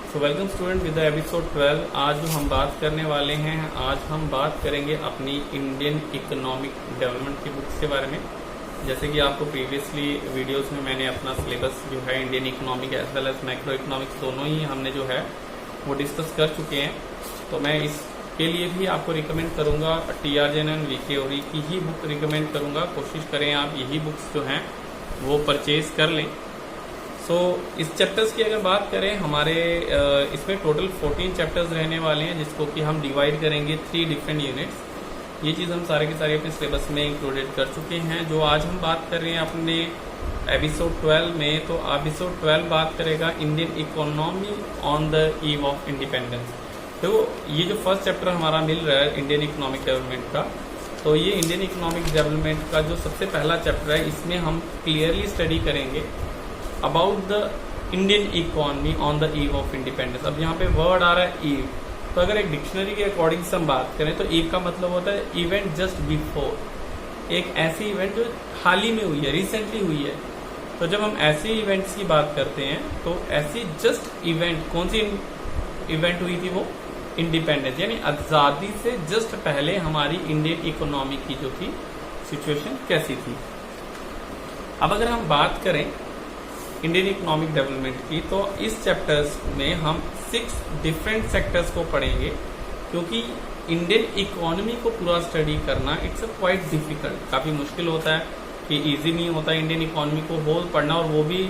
So welcome student with the episode 12। आज जो हम बात करने वाले हैं, आज हम बात करेंगे अपनी इंडियन इकोनॉमिक डेवलपमेंट की बुक्स के बारे में। जैसे कि आपको प्रीवियसली वीडियोस में मैंने अपना सिलेबस जो है Indian economic as well as macro economics दोनों ही हमने जो है वो डिस्कस कर चुके हैं। तो मैं इसके लिए भी आपको रिकमेंड करूंगा TRJN एंड VKORE की ही बुक रिकमेंड करूंगा। कोशिश करें आप यही बुक्स जो हैं वो परचेज कर लें। सो इस चैप्टर्स की अगर बात करें, हमारे इसमें टोटल 14 चैप्टर्स रहने वाले हैं, जिसको कि हम डिवाइड करेंगे 3 डिफरेंट यूनिट्स। ये चीज़ हम सारे के सारे अपने सिलेबस में इंक्लूडेड कर चुके हैं। जो आज हम बात कर रहे हैं अपने एपिसोड 12 में, तो एपिसोड 12 बात करेगा Indian economy on the eve of independence. तो ये जो फर्स्ट चैप्टर हमारा मिल रहा है इंडियन इकोनॉमिक डेवलपमेंट का, तो ये इंडियन इकोनॉमिक डेवलपमेंट का जो सबसे पहला चैप्टर है, इसमें हम क्लियरली स्टडी करेंगे about the Indian economy on the eve of independence. अब यहाँ पे वर्ड आ रहा है ईव, तो अगर एक डिक्शनरी के अकॉर्डिंग से हम बात करें तो ईव का मतलब होता है इवेंट जस्ट बिफोर, एक ऐसी इवेंट जो हाल ही में हुई है, रिसेंटली हुई है। तो जब हम ऐसे इवेंट्स की बात करते हैं तो ऐसी जस्ट इवेंट, कौन सी इवेंट हुई थी वो इंडिपेंडेंस, यानी आजादी से जस्ट पहले हमारी इंडियन इकोनॉमी की जो थी सिचुएशन कैसी थी। अब अगर हम बात करें इंडियन इकोनॉमिक डेवलपमेंट की, तो इस चैप्टर्स में हम 6 डिफरेंट सेक्टर्स को पढ़ेंगे, क्योंकि इंडियन इकोनॉमी को पूरा स्टडी करना इट्स अ क्वाइट डिफिकल्ट, काफ़ी मुश्किल होता है कि इजी नहीं होता इंडियन इकोनॉमी को होल पढ़ना, और वो भी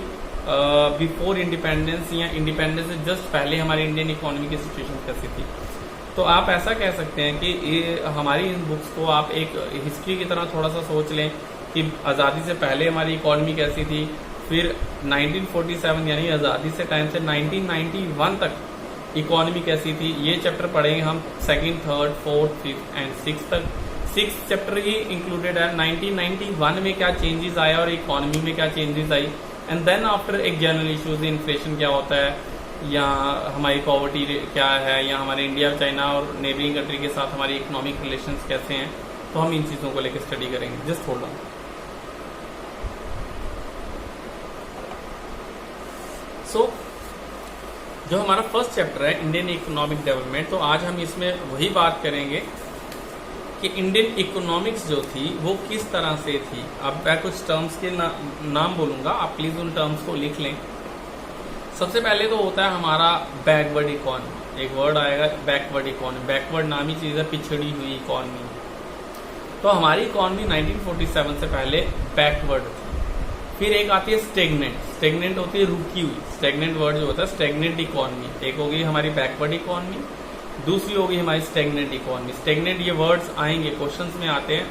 बिफोर इंडिपेंडेंस या इंडिपेंडेंस से जस्ट पहले हमारी इंडियन इकोनॉमी की सिचुएशन कैसी थी। तो आप ऐसा कह सकते हैं कि हमारी इन बुक्स को आप एक हिस्ट्री की तरह थोड़ा सा सोच लें कि आज़ादी से पहले हमारी इकोनॉमी कैसी थी, फिर 1947 यानी आज़ादी से टाइम से 1991 तक इकोनॉमी कैसी थी। ये चैप्टर पढ़ेंगे हम 2nd, 3rd, 4th, 5th and 6th तक। 6th चैप्टर ही इंक्लूडेड है 1991 में क्या चेंजेस आया और इकोनॉमी में क्या चेंजेस आई, एंड देन आफ्टर एक जनरल इश्यूज, इन्फ्लेशन क्या होता है, या हमारी पॉवर्टी क्या है, या हमारे इंडिया, चाइना और नेबरिंग कंट्री के साथ हमारी इकोनॉमिक रिलेशंस कैसे हैं। तो हम इन चीज़ों को लेकर स्टडी करेंगे। Just hold on. सो जो हमारा फर्स्ट चैप्टर है इंडियन इकोनॉमिक डेवलपमेंट, तो आज हम इसमें वही बात करेंगे कि इंडियन इकोनॉमिक्स जो थी वो किस तरह से थी। अब मैं कुछ टर्म्स के नाम बोलूंगा, आप प्लीज उन टर्म्स को लिख लें। सबसे पहले तो होता है हमारा बैकवर्ड इकोनॉमी। एक वर्ड आएगा बैकवर्ड इकोनॉमी। बैकवर्ड नामी चीज है पिछड़ी हुई इकोनॉमी। तो हमारी इकोनॉमी 1947 से पहले बैकवर्ड थी। फिर एक आती है स्टेगनेंट। स्टेगनेंट होती है रुकी हुई। स्टेगनेंट वर्ड जो होता है स्टेगनेंट इकोनॉमी। एक होगी हमारी बैकवर्ड इकोनॉमी, दूसरी होगी हमारी स्टेगनेंट इकोनॉमी। स्टेगनेंट ये वर्ड्स आएंगे, क्वेश्चंस में आते हैं,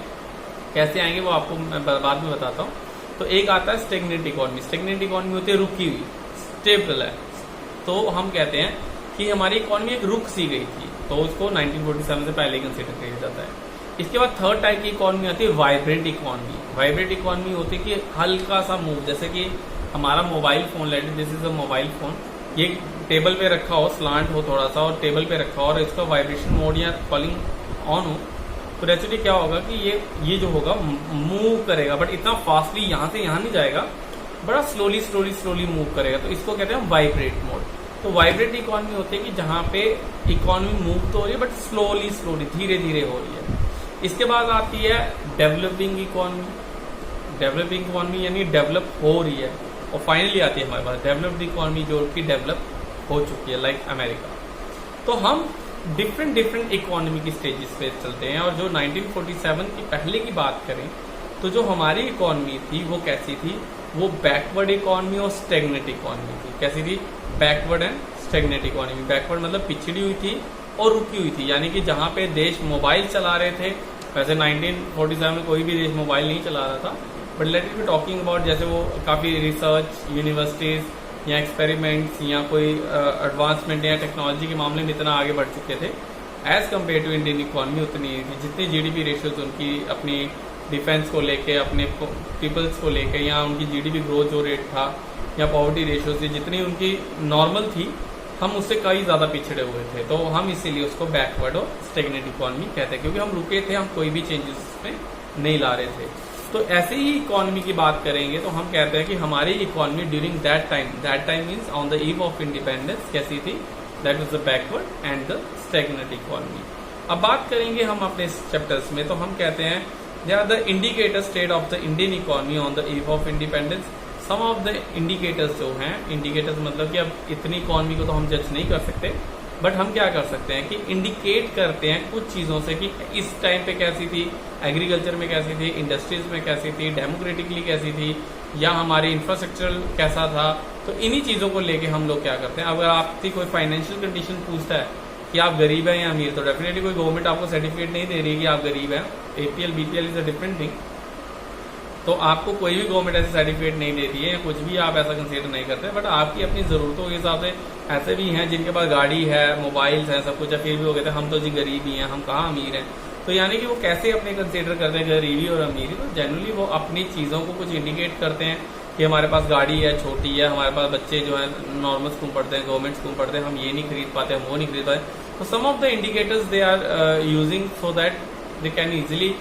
कैसे आएंगे वो आपको मैं बाद में बताता हूँ। तो एक आता है स्टेगनेंट इकोनॉमी। स्टेगनेंट इकोनॉमी होती है रुकी हुई, स्टेबल है। तो हम कहते हैं कि हमारी इकोनॉमी एक रुक सी गई थी, तो उसको 1947 से पहले कंसिडर किया जाता है। इसके बाद थर्ड टाइप की इकोनॉमी आती है वाइब्रेंट इकोनॉमी। वाइब्रेंट इकोनॉमी होती है कि हल्का सा मूव, जैसे कि हमारा mobile phone, let this is a mobile phone, ये टेबल पे रखा हो, स्लांट हो थोड़ा सा और टेबल पे रखा हो और इसका वाइब्रेशन मोड या कॉलिंग ऑन हो, तो नेचुरली क्या होगा कि ये जो होगा मूव करेगा, बट इतना फास्टली यहाँ से यहाँ नहीं जाएगा, बड़ा स्लोली मूव करेगा। तो इसको कहते हैं वाइब्रेट मोड। तो वाइब्रेट इकोनॉमी होती है कि जहाँ पे इकोनॉमी मूव तो हो रही है बट स्लोली धीरे धीरे हो रही है। इसके बाद आती है डेवलपिंग इकोनॉमी। डेवलपिंग इकोनॉमी यानी डेवलप हो रही है। और फाइनली आती है हमारे पास डेवलप्ड इकोनॉमी, जो कि डेवलप हो चुकी है, लाइक अमेरिका। तो हम डिफरेंट इकोनॉमी की स्टेजेस पे चलते हैं। और जो 1947 की पहले की बात करें, तो जो हमारी इकोनॉमी थी वो कैसी थी, वो बैकवर्ड इकोनॉमी और स्टेगनेंट इकोनॉमी थी। कैसी थी? Backward and stagnant economy. Backward मतलब पिछड़ी हुई थी और रुकी हुई थी, यानी कि जहाँ पे देश मोबाइल चला रहे थे। वैसे 1947 में कोई भी देश मोबाइल नहीं चला रहा था, but let it be talking about, जैसे वो काफ़ी रिसर्च, यूनिवर्सिटीज़ या एक्सपेरिमेंट्स या कोई एडवांसमेंट या टेक्नोलॉजी के मामले में इतना आगे बढ़ चुके थे as compare to Indian economy. उतनी जितनी GDP रेशियोज उनकी अपनी डिफेंस को लेके, अपने पीपल्स को लेके, या उनकी GDP ग्रोथ जो रेट था या पॉवर्टी रेशियोज थी, जितनी उनकी नॉर्मल थी, हम उससे कई ज़्यादा पिछड़े हुए थे। तो हम इसीलिए उसको बैकवर्ड और स्टेगनेंट इकोनॉमी कहते हैं, क्योंकि हम रुके थे, हम कोई भी चेंजेस में नहीं ला रहे थे। तो ऐसे ही इकोनॉमी की बात करेंगे तो हम कहते हैं कि हमारी economy during that time means on the eve of independence कैसी थी, that was the backward and the stagnant economy. अब बात करेंगे हम अपने चैप्टर्स में, तो हम कहते हैं they are the indicator state of the Indian economy on the eve of independence. Some of the indicators जो हैं, इंडिकेटर्स मतलब कि अब इतनी इकोनॉमी को तो हम जज नहीं कर सकते, बट हम क्या कर सकते हैं कि इंडिकेट करते हैं कुछ चीजों से कि इस टाइम पे कैसी थी, एग्रीकल्चर में कैसी थी, इंडस्ट्रीज में कैसी थी, डेमोक्रेटिकली कैसी थी, या हमारी इंफ्रास्ट्रक्चर कैसा था। तो इन्हीं चीजों को लेके हम लोग क्या करते हैं, अगर आपकी कोई फाइनेंशियल कंडीशन पूछता है कि आप गरीब हैं या अमीर, तो डेफिनेटली कोई गवर्नमेंट आपको सर्टिफिकेट नहीं दे रही है कि आप गरीब हैं। APL BPL is a different thing. तो आपको कोई भी गवर्नमेंट ऐसे सर्टिफिकेट नहीं देती है, कुछ भी आप ऐसा कंसीडर नहीं करते, बट आपकी अपनी जरूरतों के हिसाब से ऐसे भी हैं जिनके पास गाड़ी है, मोबाइल्स हैं, सब कुछ है, फिर भी वो कहते हैं हम तो जी गरीब ही हैं, हम कहाँ अमीर हैं। तो यानी कि वो कैसे अपने कंसीडर करते हैं गरीबी और अमीरी, तो जनरली वो अपनी चीजों को कुछ इंडिकेट करते हैं कि हमारे पास गाड़ी है, छोटी है, हमारे पास बच्चे जो है नॉर्मल स्कूल पढ़ते हैं, गवर्नमेंट स्कूल पढ़ते हैं, हम ये नहीं खरीद पाते, हम वो नहीं खरीद पाते। तो some of the indicators they are using so that they can easily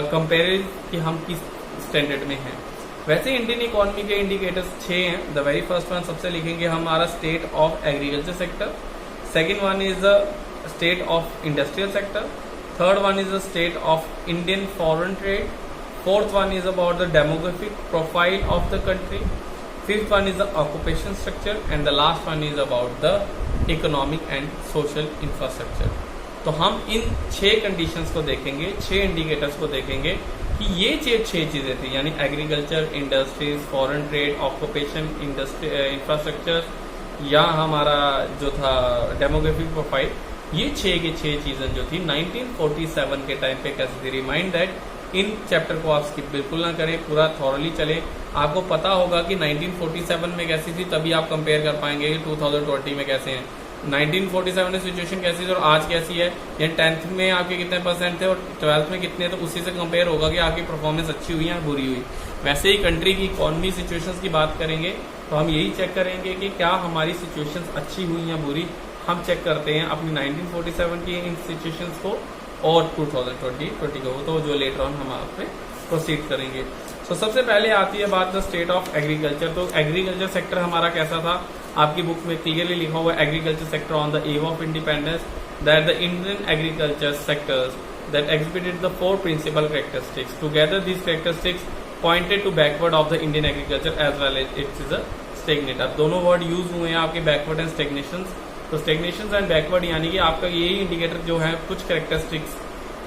compare कि हम किस स्टैंडर्ड में हैं। वैसे इंडियन इकोनॉमी के इंडिकेटर्स 6 हैं। द वेरी फर्स्ट वन सबसे लिखेंगे हमारा state of agriculture sector, second one is the state of industrial sector, third one is the state of Indian foreign trade, fourth one is about the demographic profile of the country, fifth one is the occupation structure and the last one is about the economic and social infrastructure. तो हम इन 6 conditions को देखेंगे, 6 indicators को देखेंगे कि ये 6 चीजें थी, यानी agriculture, industries, foreign trade, occupation, infrastructure या हमारा जो था डेमोग्राफिक प्रोफाइल, ये 6 की 6 चीजें जो थी 1947 के टाइम पे कैसी थी। रिमाइंड दैट इन चैप्टर को आप स्किप बिल्कुल ना करें, पूरा थॉरली चले। आपको पता होगा कि 1947 में कैसी थी, तभी आप कंपेयर कर पाएंगे कि 2020 में कैसे हैं। 1947 में सिचुएशन कैसी थी और आज कैसी है, या 10th में आपके कितने परसेंट थे और 12th में कितने, तो उसी से कंपेयर होगा कि आपकी परफॉर्मेंस अच्छी हुई या बुरी हुई। वैसे ही कंट्री की इकोनॉमी सिचुएशंस की बात करेंगे तो हम यही चेक करेंगे कि क्या हमारी सिचुएशंस अच्छी हुई या बुरी। हम चेक करते हैं अपनी 1947 की इन सिचुएशंस को और 2020 को, तो जो लेटर ऑन हम आप पे प्रोसीड करेंगे। तो सबसे पहले आती है बात द स्टेट ऑफ एग्रीकल्चर। तो एग्रीकल्चर सेक्टर हमारा कैसा था, आपकी बुक में क्लियरली लिखा हुआ है agriculture sector on the eve of independence, that the Indian agriculture sectors that exhibited the 4 principal characteristics. Together these characteristics pointed to backward of the Indian agriculture as well as it is a stagnant. अब दोनों word use हुए हैं आपके backward and stagnation. तो stagnation and backward यानी कि आपका यही इंडिकेटर जो है कुछ कैरेक्टरिस्टिक्स,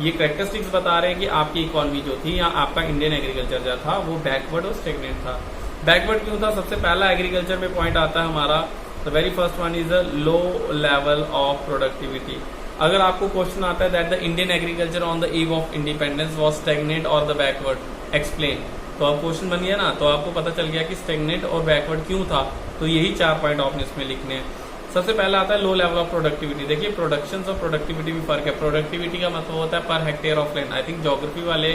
ये कैरेक्टरिस्टिक्स बता रहे हैं कि आपकी इकोनॉमी जो थी या आपका इंडियन एग्रीकल्चर जो था वो बैकवर्ड और स्टेग्नेंट था। बैकवर्ड क्यों था, सबसे पहला एग्रीकल्चर में पॉइंट आता है हमारा, the very first one is a low level of productivity. अगर आपको क्वेश्चन आता है that the Indian agriculture on the eve of independence was stagnant और द बैकवर्ड, एक्सप्लेन। तो अब क्वेश्चन बन गया ना, तो आपको पता चल गया कि स्टैग्नेंट और बैकवर्ड क्यों था। तो यही 4 पॉइंट आपने इसमें लिखने हैं। सबसे पहला आता है लो लेवल ऑफ प्रोडक्टिविटी। देखिए प्रोडक्शन और प्रोडक्टिविटी में फर्क है। प्रोडक्टिविटी का मतलब होता है per hectare of land. I think geography वाले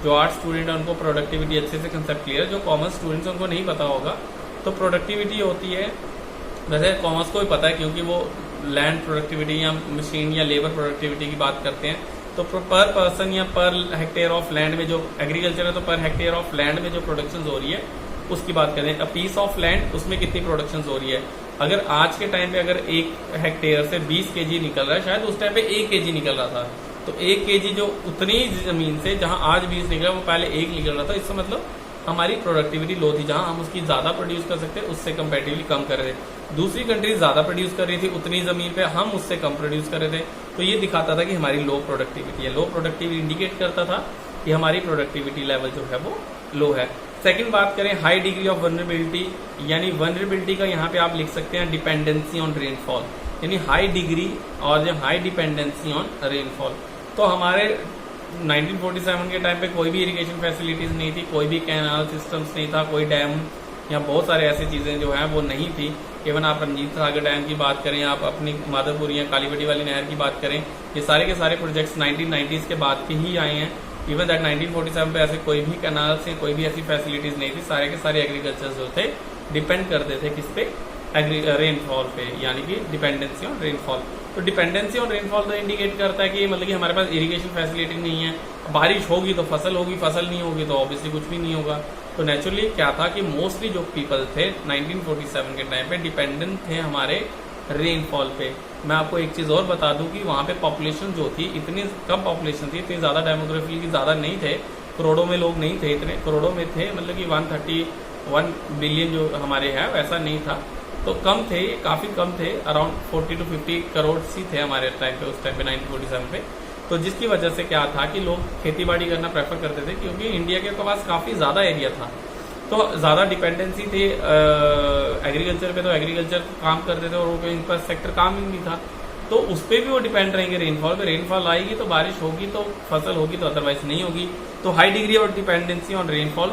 जो आर्ट स्टूडेंट है उनको प्रोडक्टिविटी अच्छे से कंसेप्ट क्लियर है, जो कॉमर्स स्टूडेंट्स उनको नहीं पता होगा। तो प्रोडक्टिविटी होती है, वैसे कॉमर्स को भी पता है क्योंकि वो लैंड प्रोडक्टिविटी या मशीन या लेबर प्रोडक्टिविटी की बात करते हैं। तो पर पर्सन या पर हेक्टेयर ऑफ लैंड में जो एग्रीकल्चर है, तो पर हेक्टेयर ऑफ लैंड में जो प्रोडक्शन हो रही है उसकी बात करें। अ पीस ऑफ लैंड, उसमें कितनी प्रोडक्शन हो रही है। अगर आज के टाइम पे अगर 1 हेक्टेयर से 20 kg निकल रहा है, शायद उस टाइम पे 1 kg निकल रहा था। तो 1 kg जो उतनी जमीन से जहां आज 20 निकला वो पहले 1 निकल रहा था। इसका मतलब हमारी प्रोडक्टिविटी लो थी, जहां हम उसकी ज्यादा प्रोड्यूस कर सकते हैं उससे कंपेरेटिवली कम कर रहे थे। दूसरी कंट्रीज ज्यादा प्रोड्यूस कर रही थी उतनी जमीन पे, हम उससे कम प्रोड्यूस कर रहे थे। तो ये दिखाता था कि हमारी लो प्रोडक्टिविटी है। लो प्रोडक्टिविटी इंडिकेट करता था कि हमारी प्रोडक्टिविटी लेवल जो है वो लो है। सेकंड बात करें हाई डिग्री ऑफ वनरेबिलिटी, यानी वनरेबिलिटी का यहाँ पे आप लिख सकते हैं डिपेंडेंसी ऑन रेनफॉल, यानी हाई डिग्री और जो हाई डिपेंडेंसी ऑन रेनफॉल। तो हमारे 1947 के टाइम पे कोई भी इरिगेशन फैसिलिटीज नहीं थी, कोई भी कैनाल सिस्टम्स नहीं था, कोई डैम या बहुत सारे ऐसी चीजें जो हैं वो नहीं थी। इवन आप रंजीत सागर डैम की बात करें, आप अपनी माधवपुर या कालीवटी वाली नहर की बात करें, ये सारे के सारे प्रोजेक्ट्स 1990s के बाद के ही आए हैं। इवन दैट 1947 पे ऐसे कोई भी कैनाल से कोई भी ऐसी फैसिलिटीज नहीं थी। सारे के सारे एग्रीकल्चर जो थे डिपेंड करते थे किस पे, रेनफॉल पे, यानी कि डिपेंडेंसी ऑन रेनफॉल। तो डिपेंडेंसी ऑन रेनफॉल तो इंडिकेट करता है कि मतलब कि हमारे पास इरिगेशन फैसिलिटी नहीं है, बारिश होगी तो फसल होगी, फसल नहीं होगी तो ऑब्वियसली कुछ भी नहीं होगा। तो नेचुरली क्या था कि मोस्टली जो पीपल थे 1947 के टाइम पे डिपेंडेंट थे हमारे रेनफॉल पे। मैं आपको एक चीज और बता दूं कि वहां पे पॉपुलेशन जो थी इतनी कम पॉपुलेशन थी, इतनी ज्यादा डेमोग्राफी की ज्यादा नहीं थे, करोड़ों में लोग नहीं थे, इतने करोड़ों में थे मतलब कि 131 बिलियन जो हमारे है वैसा नहीं था। तो कम थे, काफी कम थे, अराउंड 40 to 50 करोड़ सी थे हमारे टाइम पे, उस टाइम पे 1947 पे। तो जिसकी वजह से क्या था कि लोग खेती बाड़ी करना प्रेफर करते थे, क्योंकि इंडिया के पास काफी ज्यादा एरिया था, तो ज्यादा डिपेंडेंसी थी एग्रीकल्चर पे, तो एग्रीकल्चर काम करते थे और वो इंफ्रास्ट्रक्चर काम ही नहीं था, तो उस पर भी वो डिपेंड रहेंगे रेनफॉल पे। रेनफॉल आएगी तो बारिश होगी तो फसल होगी, तो अदरवाइज नहीं होगी। तो high degree of dependency on rainfall.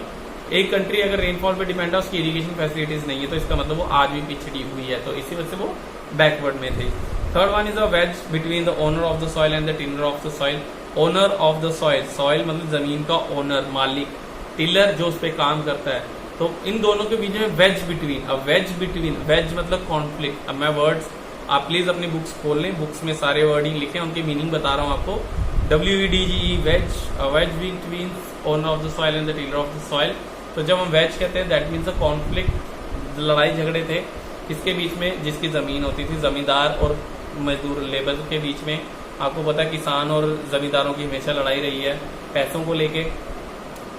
एक कंट्री अगर रेनफॉल पे डिपेंड है, उसकी इरिगेशन फैसिलिटीज नहीं है, तो इसका मतलब वो आज भी पिछड़ी हुई है, तो इसी वजह से वो बैकवर्ड में थे। Third one is a wedge between the owner of the soil and the tiller of the soil. Owner of the soil, soil मतलब जमीन का ओनर, मालिक, टिलर जो उस पर काम करता है, तो इन दोनों के बीच में वेज बिटवीन। अब वेज बिटवीन, वेज मतलब कॉन्फ्लिक्ट। अब मैं वर्ड्स, आप प्लीज अपनी बुक्स खोल लें, बुक्स में सारे वर्डिंग लिखे, उनके मीनिंग बता रहा हूं आपको। WEDGE, wedge, wedge between owner of the soil and the tiller of the soil. तो जब हम वेज कहते हैं दैट मीन्स अ कॉन्फ्लिक्ट, लड़ाई झगड़े थे किसके बीच में, जिसकी जमीन होती थी, जमींदार और मजदूर लेबर के बीच में। आपको पता है किसान और जमींदारों की हमेशा लड़ाई रही है पैसों को लेके,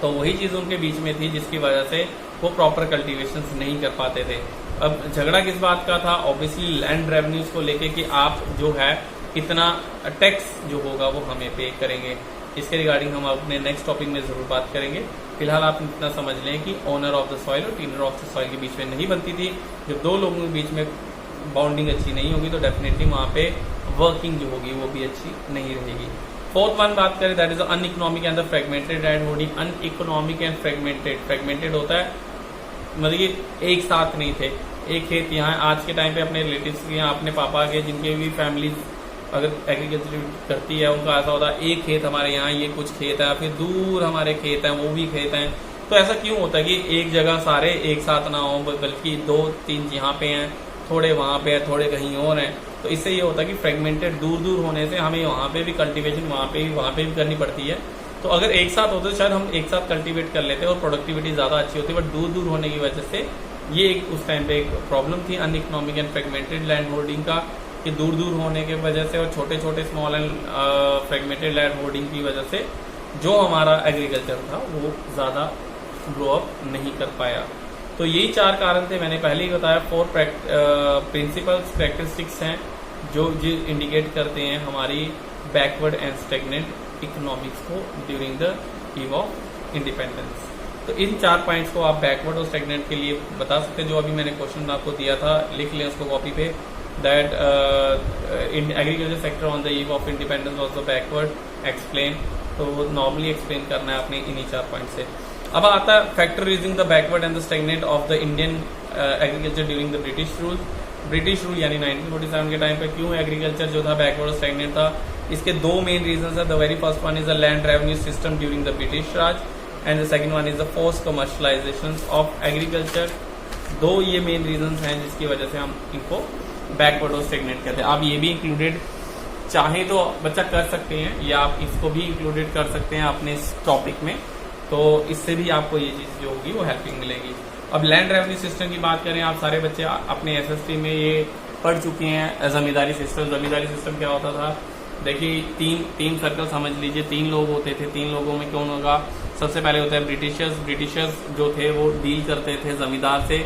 तो वही चीज उनके बीच में थी जिसकी वजह से वो प्रॉपर कल्टीवेशन नहीं कर पाते थे। अब झगड़ा किस बात का था, ऑब्वियसली लैंड रेवेन्यूज को लेके कि आप जो है इतना टैक्स जो होगा वो हमें पे करेंगे। इसके रिगार्डिंग हम अपने नेक्स्ट टॉपिक में जरूर बात करेंगे। फिलहाल आप इतना समझ लें कि ओनर ऑफ द सॉइल और टिलर ऑफ द सॉइल के बीच में नहीं बनती थी। जब दो लोगों के बीच में बाउंडिंग अच्छी नहीं होगी तो डेफिनेटली वहां पे वर्किंग जो होगी वो भी अच्छी नहीं रहेगी। फोर्थ वन बात करें that is uneconomic and the fragmented land holding. Uneconomic and fragmented, fragmented होता है मतलब कि एक साथ नहीं थे। एक खेत यहाँ आज के टाइम पे अपने रिलेटिव्स के यहाँ, अपने पापा के जिनके भी फैमिली अगर एग्रीकल्चर करती है उनका ऐसा होता है एक खेत हमारे यहाँ, ये कुछ खेत है, फिर दूर हमारे खेत हैं, वो भी खेत हैं। तो ऐसा क्यों होता है कि एक जगह सारे एक साथ ना हो, बल्कि 2-3 यहाँ पे हैं, थोड़े वहां पे हैं, थोड़े कहीं और हैं। तो इससे ये होता है कि फ्रेगमेंटेड, दूर दूर होने से हमें वहां पे भी कल्टीवेशन वहां पे भी करनी पड़ती है। तो अगर एक साथ होते तो शायद हम एक साथ कल्टीवेट कर लेते और प्रोडक्टिविटी ज्यादा अच्छी होती है, बट दूर दूर होने की वजह से ये एक उस टाइम पे एक प्रॉब्लम थी अनइकोनॉमिक एंड फ्रेगमेंटेड लैंड होल्डिंग का, कि दूर दूर होने की वजह से और छोटे छोटे small and fragmented land holding की वजह से जो हमारा एग्रीकल्चर था वो ज्यादा ग्रो अप नहीं कर पाया। तो यही 4 कारण थे, मैंने पहले ही बताया। 4 प्रिंसिपल्स, कैरेक्टरिस्टिक्स हैं जो इंडिकेट करते हैं हमारी बैकवर्ड एंड स्टेगनेंट इकोनॉमिक्स को during the eve of independence. तो इन 4 पॉइंट्स को आप बैकवर्ड और स्टेगनेंट के लिए बता सकते हैं। जो अभी मैंने क्वेश्चन आपको दिया था लिख लें उसको कॉपी पे, that in agriculture sector on the eve of independence was the backward, explain. तो नॉर्मली एक्सप्लेन करना है आपने इन्हीं 4 पॉइंट से। अब आता है factor reasoning the backward and the stagnant of the Indian agriculture during the British rule. British rule यानी 1947 के टाइम पे क्यों एग्रीकल्चर जो था बैकवर्ड और स्टेगनेंट था, इसके 2 मेन रीजन है। The very first one is the land revenue system during the British Raj and the second one is the force commercialisation of agriculture. 2 ये मेन रीजन हैं जिसकी वजह से हम इनको बैकवर्ड और स्टेगनेंट कहते हैं। आप ये भी इंक्लूडेड चाहे तो बच्चा कर सकते हैं, या आप इसको भी इंक्लूडेड कर सकते हैं अपने इस टॉपिक में, तो इससे भी आपको ये चीज जो होगी वो हेल्पिंग मिलेगी। अब लैंड रेवेन्यू सिस्टम की बात करें, आप सारे बच्चे अपने SST में ये पढ़ चुके हैं जमींदारी सिस्टम। जमींदारी सिस्टम क्या होता था, देखिए 3 सर्कल समझ लीजिए, 3 लोग होते थे। 3 लोगों में कौन होगा, सबसे पहले होता है ब्रिटिशर्स। ब्रिटिशर्स जो थे वो डील करते थे जमींदार से,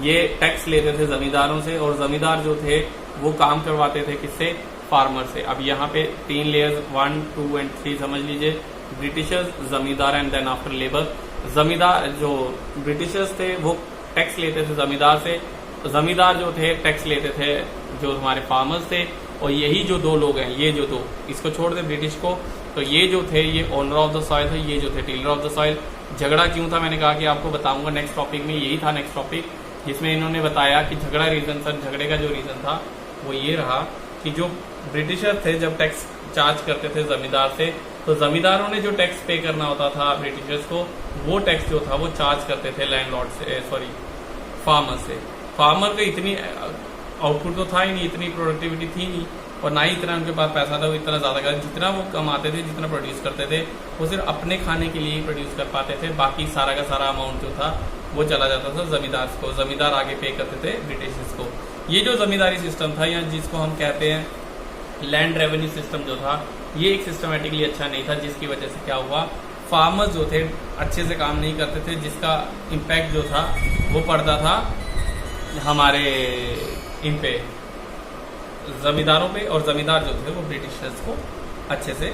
ये टैक्स लेते थे जमींदारों से, और जमींदार जो थे वो काम करवाते थे किससे, फार्मर से। अब यहाँ पे 3 लेयर्स 1, 2 एंड 3 समझ लीजिए, ब्रिटिशर्स, जमींदार एंड देन आफ्टर लेबर। जमींदार जो ब्रिटिशर्स थे वो टैक्स लेते थे जमींदार से, जमींदार जो थे टैक्स लेते थे जो हमारे फार्मर्स थे, और यही जो 2 लोग हैं, ये जो 2, इसको छोड़ दे ब्रिटिश को, तो ये जो थे ये ओनर ऑफ द सॉइल थे, ये जो थे टिलर ऑफ द सॉइल। झगड़ा क्यों था, मैंने कहा कि आपको बताऊंगा नेक्स्ट टॉपिक में। यही था नेक्स्ट टॉपिक जिसमें इन्होंने बताया कि झगड़ा रीजन, सर झगड़े का जो रीजन था वो ये रहा कि जो ब्रिटिशर थे जब टैक्स चार्ज करते थे जमींदार से, तो जमींदारों ने जो टैक्स पे करना होता था ब्रिटिशर्स को, वो टैक्स जो था वो चार्ज करते थे लैंडलॉर्ड से, सॉरी फार्मर से। फार्मर का इतनी आउटपुट तो था ही नहीं, इतनी प्रोडक्टिविटी थी नहीं, और ना ही इतना उनके पास पैसा था वो इतना ज़्यादा कर, जितना वो कमाते थे, जितना प्रोड्यूस करते थे, वो सिर्फ अपने खाने के लिए ही प्रोड्यूस कर पाते थे। बाकी सारा का सारा अमाउंट जो था वो चला जाता था जमींदार को, जमींदार आगे पे करते थे ब्रिटिशर्स को। ये जो जमींदारी सिस्टम था, या जिसको हम कहते हैं लैंड रेवेन्यू सिस्टम जो था, ये एक सिस्टमेटिकली अच्छा नहीं था, जिसकी वजह से क्या हुआ, फार्मर्स जो थे अच्छे से काम नहीं करते थे, जिसका इम्पैक्ट जो था वो पड़ता था हमारे इन पे जमींदारों पे, और जमींदार जो थे वो ब्रिटिशर्स को अच्छे से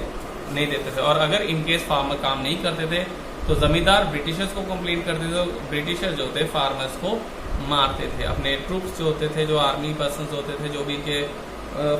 नहीं देते थे। और अगर इनकेस फार्मर काम नहीं करते थे तो जमींदार ब्रिटिशर्स को कंप्लेन करते थे, तो ब्रिटिशर जो थे फार्मर्स को मारते थे। अपने ट्रूप्स जो होते थे, जो आर्मी पर्सन होते थे, जो भी के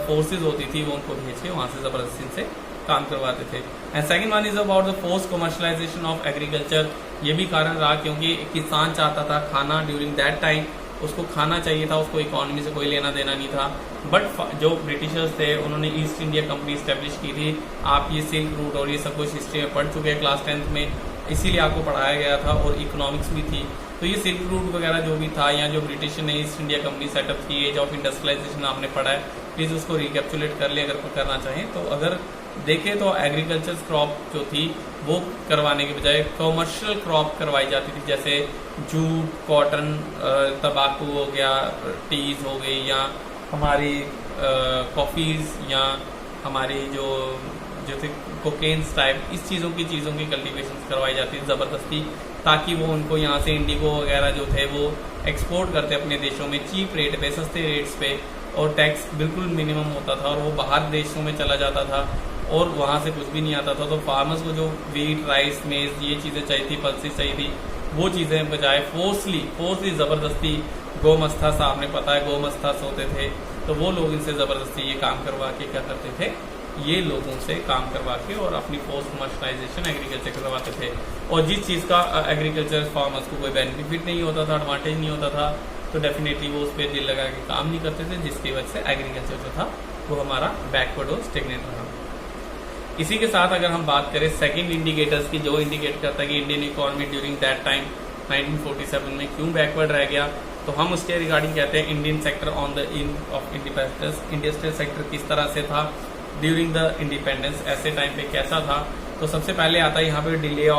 फोर्सेज होती थी, वो उनको भेज के वहां से जबरदस्ती से काम करवाते थे। And second one is about the force commercialisation of agriculture. ये भी कारण रहा क्योंकि किसान चाहता था खाना, ड्यूरिंग दैट टाइम उसको खाना चाहिए था, उसको इकोनॉमी से कोई लेना देना नहीं था। बट जो ब्रिटिशर्स थे उन्होंने ईस्ट इंडिया कंपनी स्टैब्लिश की थी। आप ये सिल्क रूट और ये सब कुछ हिस्ट्री में पढ़ चुके हैं क्लास 10th में, इसीलिए आपको पढ़ाया गया था, और इकोनॉमिक्स भी थी। तो ये सिल्क रूट वगैरह जो भी था, या जो ब्रिटिश ने ईस्ट इंडिया कंपनी सेटअप की, एज ऑफ इंडस्ट्रियलाइजेशन आपने पढ़ा है, प्लीज उसको रिकैप्चुलेट कर ले अगर करना चाहें तो। अगर देखें तो एग्रीकल्चर क्रॉप जो थी वो करवाने के बजाय कमर्शियल क्रॉप करवाई जाती थी, जैसे जूट, कॉटन, तंबाकू हो गया, टीज हो गई, या हमारी कॉफीज, या हमारी जो थे कोकेन्स टाइप, इस चीज़ों की कल्टीवेशन करवाई जाती थी ज़बरदस्ती, ताकि वो उनको यहाँ से इंडिगो वगैरह जो थे वो एक्सपोर्ट करते अपने देशों में चीप रेट पे, सस्ते रेट्स पे, और टैक्स बिल्कुल मिनिमम होता था, और वो बाहर देशों में चला जाता था और वहाँ से कुछ भी नहीं आता था। तो फार्मर्स को जो वीट, राइस, मेज, ये चीज़ें चाहिए थी, पल्सेस चाहिए थी, वो चीज़ें बजाय फोर्सली ज़बरदस्ती गोमस्थास, आपने पता है गोमस्थास होते थे, तो वो लोग इनसे ज़बरदस्ती ये काम करवा के क्या करते थे, ये लोगों से काम करवा के और अपनी फोर्स कमर्शलाइजेशन एग्रीकल्चर करवाते थे। और जिस चीज़ का एग्रीकल्चर फार्मर्स को कोई बेनिफिट नहीं होता था, एडवांटेज नहीं होता था, तो डेफिनेटली वो उस पर दिल लगा के काम नहीं करते थे, जिसकी वजह से एग्रीकल्चर जो था वो हमारा बैकवर्ड और स्टेगनेट रहा। इसी के साथ अगर हम बात करें सेकंड इंडिकेटर्स की, जो इंडिकेट करता है कि Indian economy during that time 1947 में क्यों बैकवर्ड रह गया, तो हम उसके रिगार्डिंग कहते हैं Indian sector on the in of independence. Industrial sector किस तरह से था ड्यूरिंग द इंडिपेंडेंस, ऐसे टाइम पे कैसा था। तो सबसे पहले आता है यहाँ पे डिके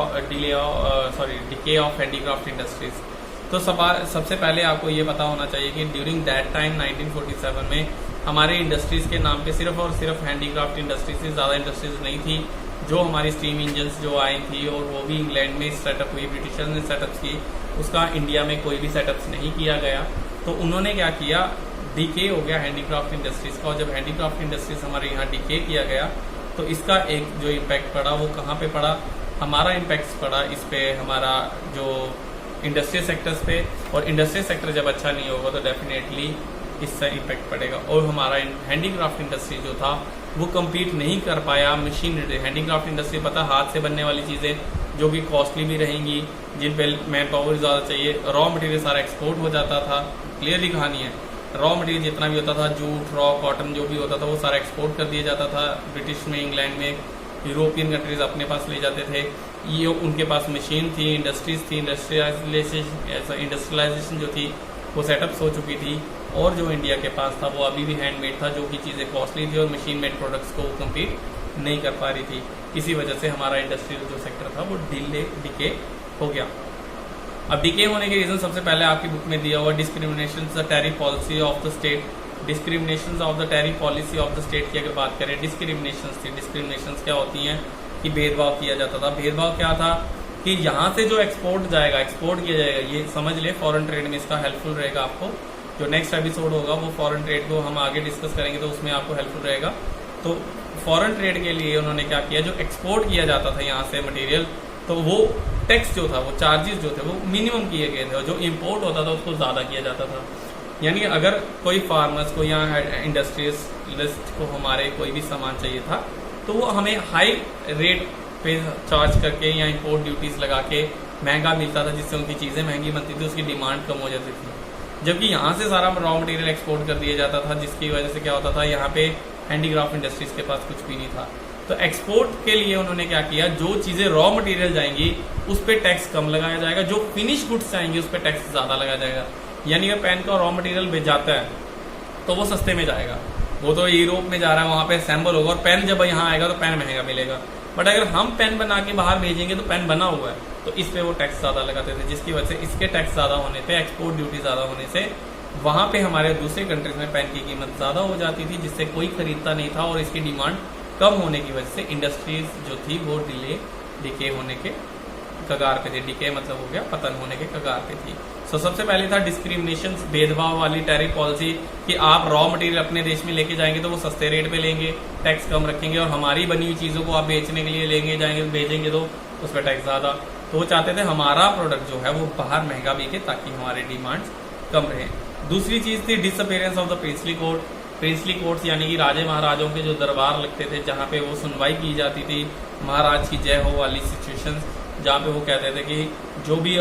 ऑफ हैंडीक्राफ्ट इंडस्ट्रीज। तो सबसे पहले आपको ये पता होना चाहिए कि ड्यूरिंग दैट टाइम 1947 में हमारे इंडस्ट्रीज के नाम पे सिर्फ और सिर्फ हैंडीक्राफ्ट इंडस्ट्रीज से, ज़्यादा इंडस्ट्रीज नहीं थी। जो हमारी स्टीम इंजन्स जो आई थी, और वो भी इंग्लैंड में सेटअप हुई, ब्रिटिशर्स ने सेटअप की, उसका इंडिया में कोई भी सेटअप नहीं किया गया। तो उन्होंने क्या किया, डीके हो गया हैंडीक्राफ्ट इंडस्ट्रीज का। और जब हैंडीक्राफ्ट इंडस्ट्रीज हमारे यहाँ डीके किया गया तो इसका एक जो इम्पैक्ट पड़ा वो कहाँ पे पड़ा, हमारा इम्पैक्ट पड़ा इस पे हमारा जो इंडस्ट्रियल सेक्टर्स पे। और इंडस्ट्रियल सेक्टर जब अच्छा नहीं होगा तो डेफिनेटली इससे इम्पैक्ट पड़ेगा। और हमारा हैंडीक्राफ्ट इंडस्ट्री जो था वो कम्पीट नहीं कर पाया मशीन। हैंडीक्राफ्ट इंडस्ट्री पता हाथ से बनने वाली चीज़ें जो कि कॉस्टली भी रहेंगी, जिन पे मैन पावर ज़्यादा चाहिए, रॉ मटेरियल सारा एक्सपोर्ट हो जाता था। क्लियरली कहानी है, रॉ मटेरियल जितना भी होता था, जूट, रॉ कॉटन जो भी होता था वो सारा एक्सपोर्ट कर दिया जाता था ब्रिटिश में, इंग्लैंड में, यूरोपियन कंट्रीज अपने पास ले जाते थे। ये उनके पास मशीन थी, इंडस्ट्रीज थी, इंडस्ट्रियलाइजेशन जो थी वो सेटअप्स हो चुकी थी। और जो इंडिया के पास था वो अभी भी हैंडमेड था, जो कि चीज़ें कॉस्टली थी और मशीन मेड प्रोडक्ट्स को कम्पीट नहीं कर पा रही थी। इसी वजह से हमारा इंडस्ट्रियल जो सेक्टर था वो डिके हो गया। अब डीके होने के रीजन सबसे पहले आपकी बुक में दिया हुआ discrimination the tariff policy of the state. Discrimination of the tariff policy of the state की अगर बात करें, डिस्क्रिमिनेशन थी। डिस्क्रिमिनेशन क्या होती हैं कि भेदभाव किया जाता था। भेदभाव क्या था कि यहाँ से जो एक्सपोर्ट किया जाएगा, ये समझ ले फॉरेन ट्रेड में इसका हेल्पफुल रहेगा आपको। जो नेक्स्ट एपिसोड होगा वो फॉरेन ट्रेड को हम आगे डिस्कस करेंगे, तो उसमें आपको हेल्पफुल रहेगा। तो फॉरेन ट्रेड के लिए उन्होंने क्या किया, जो एक्सपोर्ट किया जाता था यहाँ से मटेरियल, तो वो टैक्स जो था, वो चार्जेस जो थे वो मिनिमम किए गए थे, और जो इम्पोर्ट होता था उसको ज़्यादा किया जाता था। यानी अगर कोई फार्मर्स को या इंडस्ट्रियलिस्ट को हमारे कोई भी सामान चाहिए था तो वो हमें हाई रेट पे चार्ज करके या इम्पोर्ट ड्यूटीज लगा के महंगा मिलता था, जिससे उनकी चीज़ें महंगी बनती थी, उसकी डिमांड कम हो जाती थी। जबकि यहाँ से सारा रॉ मटेरियल एक्सपोर्ट कर दिया जाता था, जिसकी वजह से क्या होता था, यहाँ पे हैंडीक्राफ्ट इंडस्ट्रीज के पास कुछ भी नहीं था। तो एक्सपोर्ट के लिए उन्होंने क्या किया, जो चीज़ें रॉ मटेरियल जाएंगी उस पर टैक्स कम लगाया जाएगा, जो फिनिश गुड्स जाएंगी उस पर टैक्स ज़्यादा लगाया जाएगा। यानी अगर पेन का रॉ मटेरियल भेज जाता है तो वो सस्ते में जाएगा, वो तो यूरोप में जा रहा है, वहां पे असेंबल होगा और पेन जब यहाँ आएगा तो पेन महंगा मिलेगा। बट अगर हम पेन बना के बाहर भेजेंगे तो पेन बना हुआ है तो इस पे वो टैक्स ज्यादा लगाते थे, जिसकी वजह से इसके टैक्स ज्यादा होने पे, एक्सपोर्ट ड्यूटी ज्यादा होने से वहां पे हमारे दूसरे कंट्रीज में पेन की कीमत ज्यादा हो जाती थी, जिससे कोई खरीदता नहीं था और इसकी डिमांड कम होने की वजह से इंडस्ट्रीज जो थी वो डिके होने के कगार पे थी। डिके मतलब हो गया पतन होने के कगार पे थी। सो सबसे पहले था डिस्क्रिमिनेशन, भेदभाव वाली टैरिफ पॉलिसी कि आप रॉ मटेरियल अपने देश में लेके जाएंगे तो वो सस्ते रेट पे लेंगे, टैक्स कम रखेंगे, और हमारी बनी हुई चीजों को आप बेचने के लिए लेंगे जाएंगे भेजेंगे तो उस पर टैक्स ज्यादा। तो वो चाहते थे हमारा प्रोडक्ट जो है वो बाहर महंगा बिके ताकि हमारे डिमांड्स कम रहे। दूसरी चीज थी disappearance of the princely court. Princely courts यानी कि राजे महाराजों के जो दरबार लगते थे जहाँ पे वो सुनवाई की जाती थी, महाराज की जय हो वाली सिचुएशंस, जहाँ पे वो कहते थे कि जो भी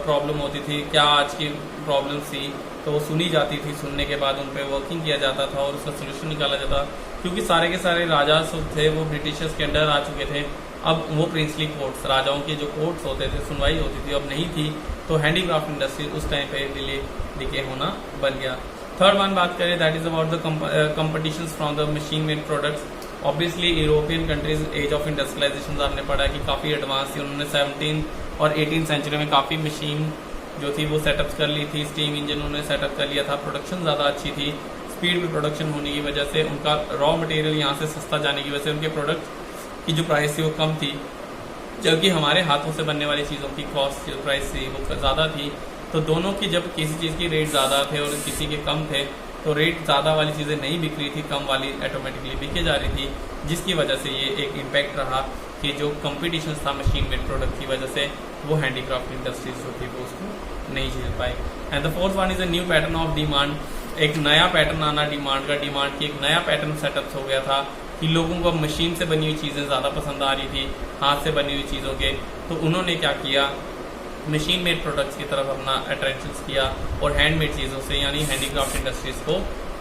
प्रॉब्लम होती थी, क्या आज की प्रॉब्लम थी, तो वो सुनी जाती थी, सुनने के बाद उन पे वर्किंग किया जाता था और उसका सोल्यूशन निकाला जाता। क्योंकि सारे के सारे राजा थे वो ब्रिटिशर्स के अंडर आ चुके थे, अब वो प्रिंसली कोर्ट्स, राजाओं के जो कोर्ट्स होते थे, सुनवाई होती थी, अब नहीं थी, तो हैंडीक्राफ्ट इंडस्ट्री उस टाइम पे डिके होना बन गया। थर्ड वन बात करें, that is about the competition from the machine made products. Obviously European countries age of industrialization आपने पढ़ा कि काफी एडवांस थी, उन्होंने 17 और 18 सेंचुरी में काफी मशीन जो थी वो सेटअप कर ली थी, स्टीम इंजन उन्होंने सेटअप कर लिया था, प्रोडक्शन ज्यादा अच्छी थी, स्पीड में प्रोडक्शन होने की वजह से, उनका रॉ मटेरियल यहाँ से सस्ता जाने की वजह से उनके प्रोडक्ट की जो प्राइस थी वो कम थी, जबकि हमारे हाथों से बनने वाली चीजों की कॉस्ट जो प्राइस थी वो ज्यादा थी। तो दोनों की जब किसी चीज की रेट ज्यादा थे और किसी के कम थे तो रेट ज्यादा वाली चीजें नहीं बिक रही थी, कम वाली ऑटोमेटिकली बिके जा रही थी, जिसकी वजह से ये एक इम्पैक्ट रहा कि जो कंपटीशन था मशीन मेड प्रोडक्ट की वजह से वो हैंडीक्राफ्ट इंडस्ट्रीज जो थी वो उसको नहीं झेल पाई। And the fourth one is a new pattern of demand. एक नया पैटर्न आना डिमांड का, डिमांड की एक नया पैटर्न सेटअप हो गया था कि लोगों को मशीन से बनी हुई चीजें ज्यादा पसंद आ रही थी हाथ से बनी हुई चीजों के। तो उन्होंने क्या किया, मशीन मेड प्रोडक्ट्स की तरफ अपना अट्रैक्शन किया और हैंडमेड चीज़ों से यानी हैंडीक्राफ्ट इंडस्ट्रीज को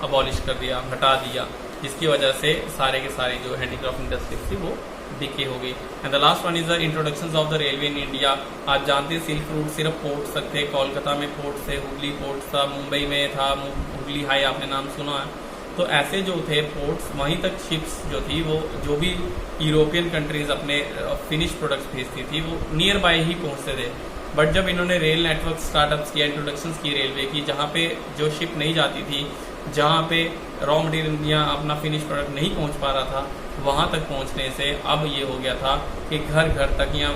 अबॉलिश कर दिया, हटा दिया, जिसकी वजह से सारे के सारे जो हैंडीक्राफ्ट इंडस्ट्रीज थी वो डिके हो गई। And the last one is the introduction of the railway in India. आप जानते हैं सिल्क रूट सिर्फ पोर्ट तक थे, कोलकाता में पोर्ट थे, हुगली पोर्ट था, मुंबई में था, हुगली हाई आपने नाम सुना है। तो ऐसे जो थे पोर्ट्स, वहीं तक शिप्स जो थी वो जो भी यूरोपियन कंट्रीज अपने फिनिश प्रोडक्ट्स भेजती थी वो नियर बाय ही पहुंचते थे। बट जब इन्होंने रेल नेटवर्क स्टार्टअप्स किया, इंट्रोडक्शंस की रेलवे की, जहाँ पे जो शिप नहीं जाती थी, जहाँ पे रॉ मटेरियल या अपना फिनिश प्रोडक्ट नहीं पहुँच पा रहा था, वहाँ तक पहुँचने से अब ये हो गया था कि घर घर तक या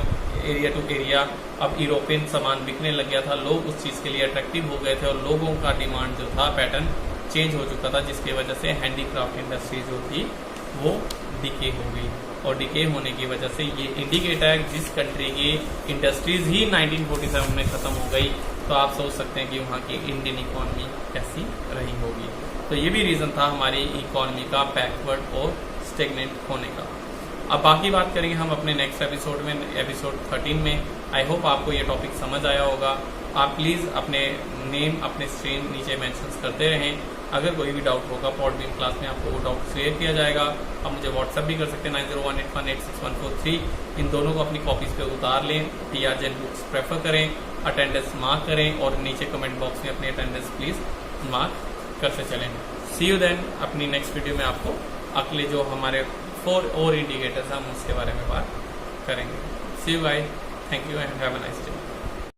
एरिया टू एरिया अब यूरोपियन सामान बिकने लग गया था। लोग उस चीज़ के लिए अट्रैक्टिव हो गए थे और लोगों का डिमांड जो था, पैटर्न चेंज हो चुका था, जिसकी वजह से हैंडीक्राफ्ट इंडस्ट्री जो थी वो डिके हो गई। और डिके होने की वजह से ये इंडिकेट है जिस कंट्री की इंडस्ट्रीज ही 1947 में खत्म हो गई तो आप सोच सकते हैं कि वहाँ की इंडियन इकोनॉमी कैसी रही होगी। तो ये भी रीजन था हमारी इकोनॉमी का बैकवर्ड और स्टेगनेंट होने का। अब बाकी बात करेंगे हम अपने नेक्स्ट एपिसोड में, एपिसोड 13 में। आई होप आपको ये टॉपिक समझ आया होगा। आप प्लीज़ अपने नेम, अपने स्ट्रीम नीचे मेंशन करते रहें। अगर कोई भी डाउट होगा पॉडबीम क्लास में आपको वो डाउट क्लियर किया जाएगा। आप मुझे व्हाट्सएप भी कर सकते हैं 9018186143। इन दोनों को अपनी कॉपीज पे उतार लें, TRJN बुक्स प्रेफर करें, अटेंडेंस मार्क करें और नीचे कमेंट बॉक्स में अपनी अटेंडेंस प्लीज मार्क करते चलें। सी यू देन। अपनी नेक्स्ट वीडियो में आपको अगले जो हमारे 4 और इंडिकेटर्स हैं हम उसके बारे में बात करेंगे। See you guys, thank you and have a nice day.